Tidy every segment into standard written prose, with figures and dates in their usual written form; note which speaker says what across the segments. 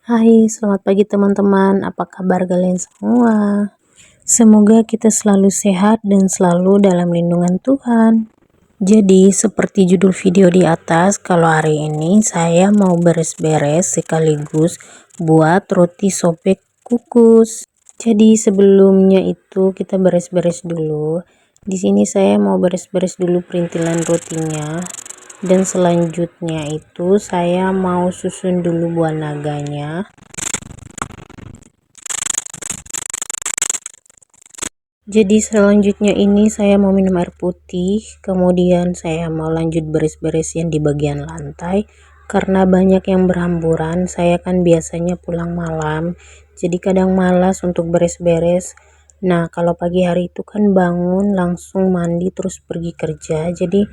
Speaker 1: Hai, selamat pagi teman-teman. Apa kabar kalian semua? Semoga kita selalu sehat dan selalu dalam lindungan Tuhan. Jadi, seperti judul video di atas, kalau hari ini saya mau beres-beres sekaligus buat roti sobek kukus. Jadi, sebelumnya itu kita beres-beres dulu. Di sini saya mau beres-beres dulu perintilan rotinya. Dan selanjutnya itu saya mau susun dulu buah naganya. Jadi selanjutnya ini saya mau minum air putih, kemudian saya mau lanjut beres-beres yang di bagian lantai karena banyak yang berhamburan. Saya kan biasanya pulang malam, jadi kadang malas untuk beres-beres. Nah, kalau pagi hari itu kan bangun langsung mandi terus pergi kerja, jadi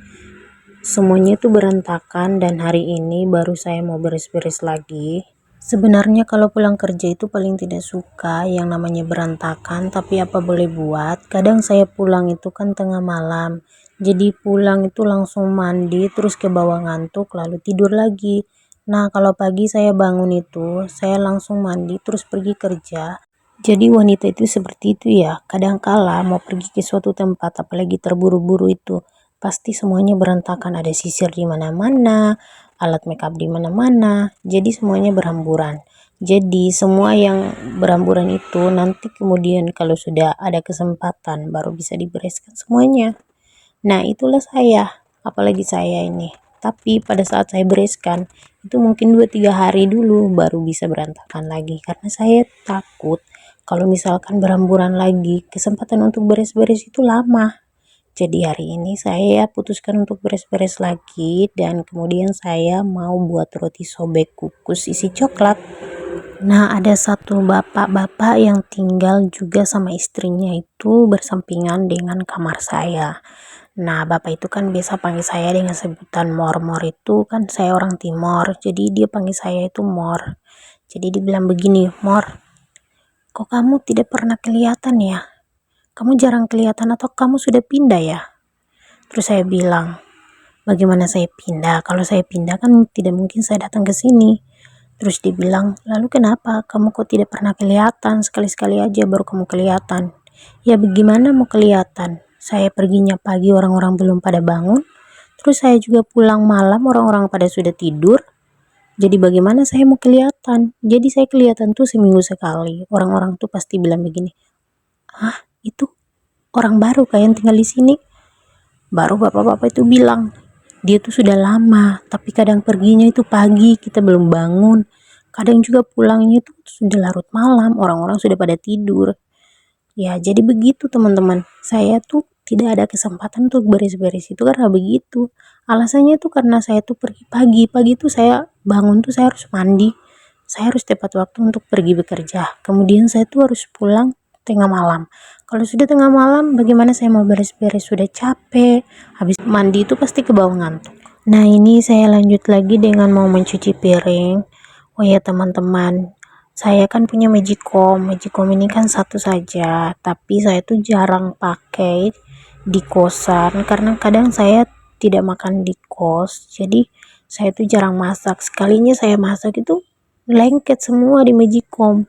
Speaker 1: semuanya itu berantakan dan hari ini baru saya mau beres-beres lagi. Sebenarnya kalau pulang kerja itu paling tidak suka yang namanya berantakan, tapi apa boleh buat. Kadang saya pulang itu kan tengah malam. Jadi pulang itu langsung mandi, terus ke bawah ngantuk, lalu tidur lagi. Nah, kalau pagi saya bangun itu, saya langsung mandi, terus pergi kerja. Jadi wanita itu seperti itu ya. Kadang kala mau pergi ke suatu tempat, apalagi terburu-buru itu, pasti semuanya berantakan. Ada sisir di mana-mana, alat makeup di mana-mana, jadi semuanya berhamburan. Jadi semua yang berhamburan itu nanti kemudian kalau sudah ada kesempatan baru bisa dibereskan semuanya. Nah, itulah saya, apalagi saya ini. Tapi pada saat saya bereskan, itu mungkin 2-3 hari dulu baru bisa berantakan lagi. Karena saya takut kalau misalkan berhamburan lagi, kesempatan untuk beres-beres itu lama. Jadi hari ini saya putuskan untuk beres-beres lagi dan kemudian saya mau buat roti sobek kukus isi coklat. Nah, ada satu bapak-bapak yang tinggal juga sama istrinya itu bersampingan dengan kamar saya. Nah, bapak itu kan biasa panggil saya dengan sebutan Mor. Mor itu kan saya orang Timor, jadi dia panggil saya itu Mor. Jadi dibilang begini, Mor, kok kamu tidak pernah kelihatan ya? Kamu jarang kelihatan atau kamu sudah pindah ya? Terus saya bilang, bagaimana saya pindah? Kalau saya pindah kan tidak mungkin saya datang ke sini. Terus dibilang, lalu kenapa? Kamu kok tidak pernah kelihatan? Sekali-sekali aja baru kamu kelihatan. Ya bagaimana mau kelihatan? Saya perginya pagi orang-orang belum pada bangun. Terus saya juga pulang malam orang-orang pada sudah tidur. Jadi bagaimana saya mau kelihatan? Jadi saya kelihatan tuh seminggu sekali. Orang-orang tuh pasti bilang begini, "Hah, itu orang baru kayak yang tinggal di sini?" Baru bapak-bapak itu bilang, dia tuh sudah lama, tapi kadang perginya itu pagi, kita belum bangun. Kadang juga pulangnya itu sudah larut malam, orang-orang sudah pada tidur. Ya, jadi begitu teman-teman. Saya tuh tidak ada kesempatan untuk beres-beres itu karena begitu. Alasannya itu karena saya tuh pergi pagi. Pagi tuh saya bangun tuh saya harus mandi. Saya harus tepat waktu untuk pergi bekerja. Kemudian saya tuh harus pulang tengah malam. Kalau sudah tengah malam, bagaimana saya mau beres-beres? Sudah capek. Habis mandi itu pasti ke bawah ngantuk. Nah, ini saya lanjut lagi dengan mau mencuci piring. Oh ya teman-teman, saya kan punya Magicom. Magicom ini kan satu saja, tapi saya tuh jarang pakai di kosan karena kadang saya tidak makan di kos. Jadi saya tuh jarang masak. Sekalinya saya masak itu lengket semua di Magicom.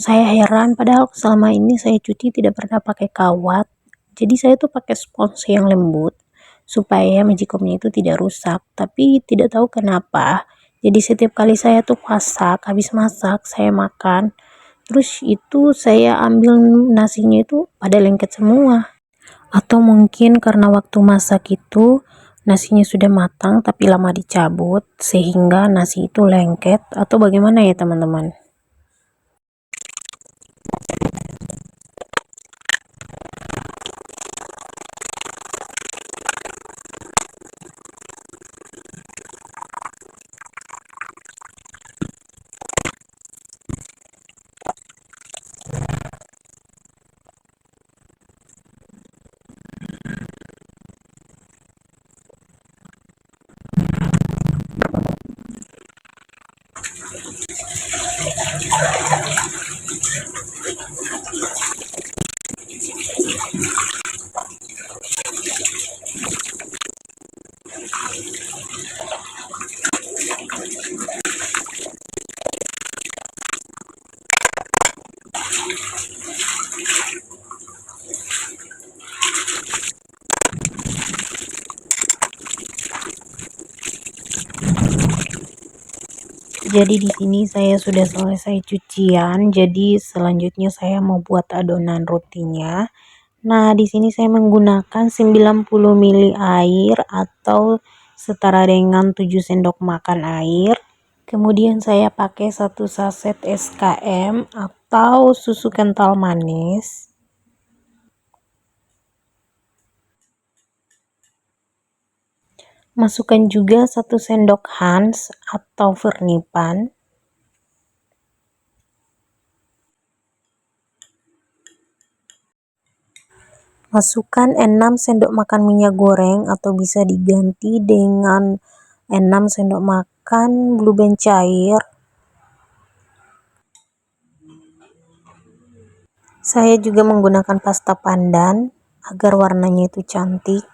Speaker 1: Saya heran padahal selama ini saya cuci tidak pernah pakai kawat. Jadi saya tuh pakai spons yang lembut supaya magicomnya itu tidak rusak. Tapi tidak tahu kenapa. Jadi setiap kali saya tuh masak, habis masak saya makan, terus itu saya ambil nasinya itu pada lengket semua. Atau mungkin karena waktu masak itu nasinya sudah matang tapi lama dicabut sehingga nasi itu lengket atau bagaimana ya teman-teman? Jadi di sini saya sudah selesai cucian. Jadi selanjutnya saya mau buat adonan rotinya. Nah, di sini saya menggunakan 90 ml air atau setara dengan 7 sendok makan air. Kemudian saya pakai 1 saset SKM atau susu kental manis. Masukkan juga 1 sendok Hans atau Vernipan. Masukkan 6 sendok makan minyak goreng atau bisa diganti dengan 6 sendok makan blue band cair. Saya juga menggunakan pasta pandan agar warnanya itu cantik.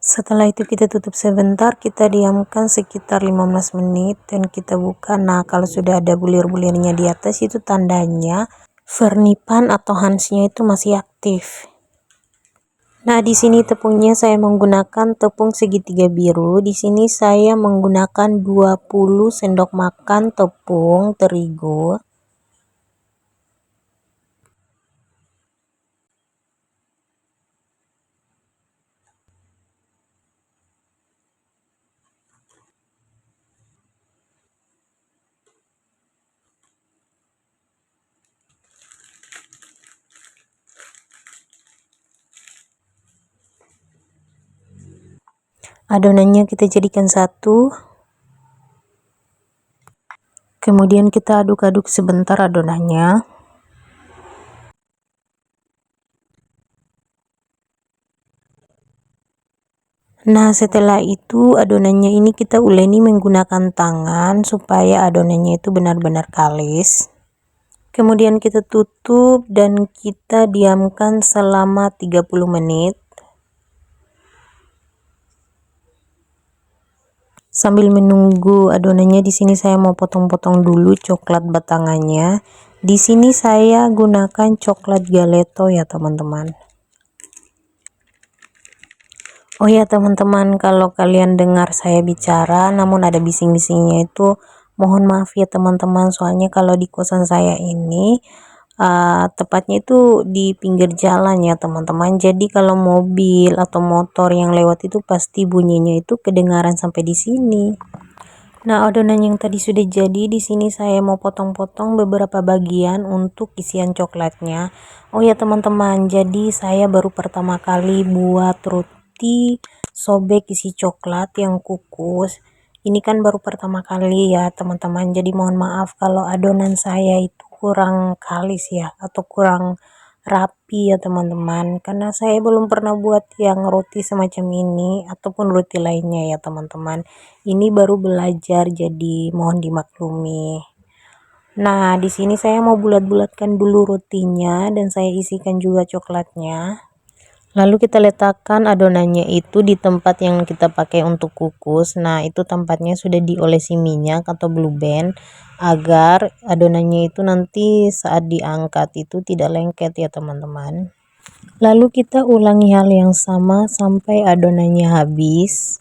Speaker 1: Setelah itu kita tutup sebentar, kita diamkan sekitar 15 menit dan kita buka. Nah, kalau sudah ada bulir-bulirnya di atas itu tandanya Vernipan atau Hansnya itu masih aktif. Nah, di sini tepungnya saya menggunakan tepung segitiga biru. Di sini saya menggunakan 20 sendok makan tepung terigu. Adonannya kita jadikan satu. Kemudian kita aduk-aduk sebentar adonannya. Nah, setelah itu adonannya ini kita uleni menggunakan tangan supaya adonannya itu benar-benar kalis. Kemudian kita tutup dan kita diamkan selama 30 menit. Sambil menunggu adonannya, di sini saya mau potong-potong dulu coklat batangannya. Di sini saya gunakan coklat galeto ya, teman-teman. Oh ya, teman-teman, kalau kalian dengar saya bicara namun ada bising-bisingnya itu mohon maaf ya, teman-teman. Soalnya kalau di kosan saya ini tepatnya itu di pinggir jalan ya, teman-teman. Jadi kalau mobil atau motor yang lewat itu pasti bunyinya itu kedengaran sampai di sini. Nah, adonan yang tadi sudah jadi, di sini saya mau potong-potong beberapa bagian untuk isian coklatnya. Oh ya, teman-teman, jadi saya baru pertama kali buat roti sobek isi coklat yang kukus. Ini kan baru pertama kali ya, teman-teman. Jadi mohon maaf kalau adonan saya itu kurang kalis ya, atau kurang rapi ya, teman-teman, karena saya belum pernah buat yang roti semacam ini ataupun roti lainnya ya, teman-teman. Ini baru belajar, jadi mohon dimaklumi. Nah, di sini saya mau bulat-bulatkan dulu rotinya dan saya isikan juga coklatnya. Lalu kita letakkan adonannya itu di tempat yang kita pakai untuk kukus. Nah, itu tempatnya sudah diolesi minyak atau blue band agar adonannya itu nanti saat diangkat itu tidak lengket ya, teman-teman. Lalu kita ulangi hal yang sama sampai adonannya habis.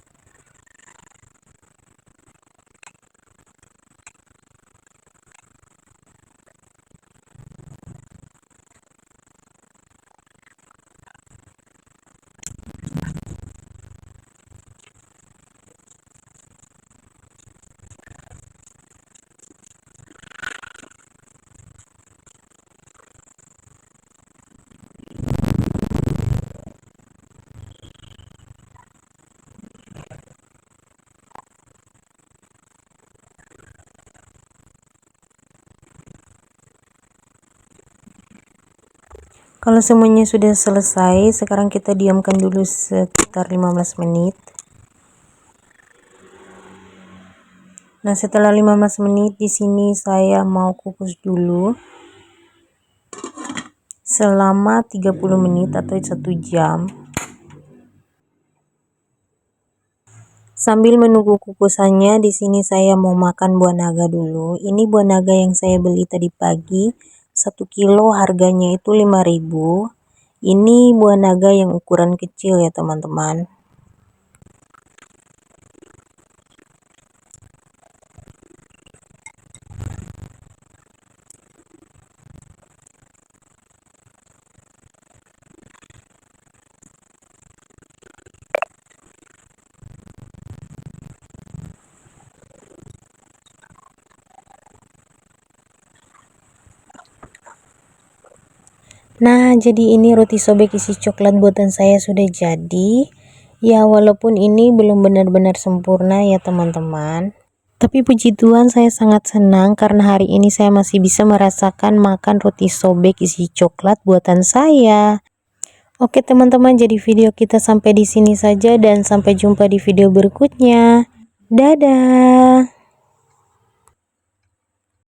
Speaker 1: Kalau semuanya sudah selesai, sekarang kita diamkan dulu sekitar 15 menit. Nah, setelah 15 menit di sini saya mau kukus dulu selama 30 menit atau 1 jam. Sambil menunggu kukusannya, di sini saya mau makan buah naga dulu. Ini buah naga yang saya beli tadi pagi, 1 kilo harganya itu 5.000. Ini buah naga yang ukuran kecil ya teman-teman. Nah, jadi ini roti sobek isi coklat buatan saya sudah jadi. Ya, walaupun ini belum benar-benar sempurna ya teman-teman. Tapi puji Tuhan saya sangat senang karena hari ini saya masih bisa merasakan makan roti sobek isi coklat buatan saya. Oke teman-teman, jadi video kita sampai di sini saja dan sampai jumpa di video berikutnya. Dadah.